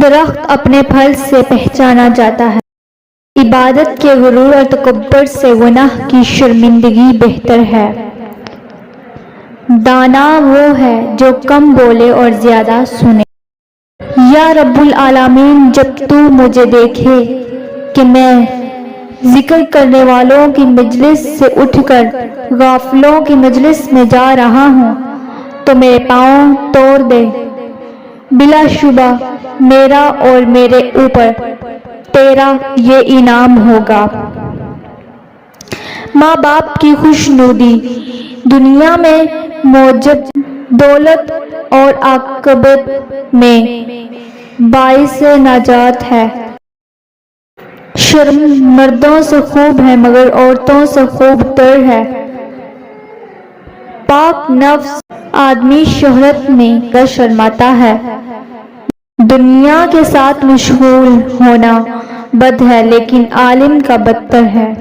درخت اپنے پھل سے پہچانا جاتا ہے۔ عبادت کے غرور اور تکبر سے گناہ کی شرمندگی بہتر ہے۔ دانا وہ ہے جو کم بولے اور زیادہ سنے۔ یا رب العالمین، جب تو مجھے دیکھے کہ میں ذکر کرنے والوں کی مجلس سے اٹھ کر غافلوں کی مجلس میں جا رہا ہوں تو میرے پاؤں توڑ دے۔ بلا شبہ میرا اور میرے اوپر تیرا یہ انعام ہوگا۔ ماں باپ کی خوشنودی دنیا میں موجب دولت اور عاقبت میں باعث نجات ہے۔ شرم مردوں سے خوب ہے مگر عورتوں سے خوب تر ہے۔ پاک نفس آدمی شہرت میں کا شرماتا ہے۔ دنیا کے ساتھ مشغول ہونا بد ہے لیکن عالم کا بدتر ہے۔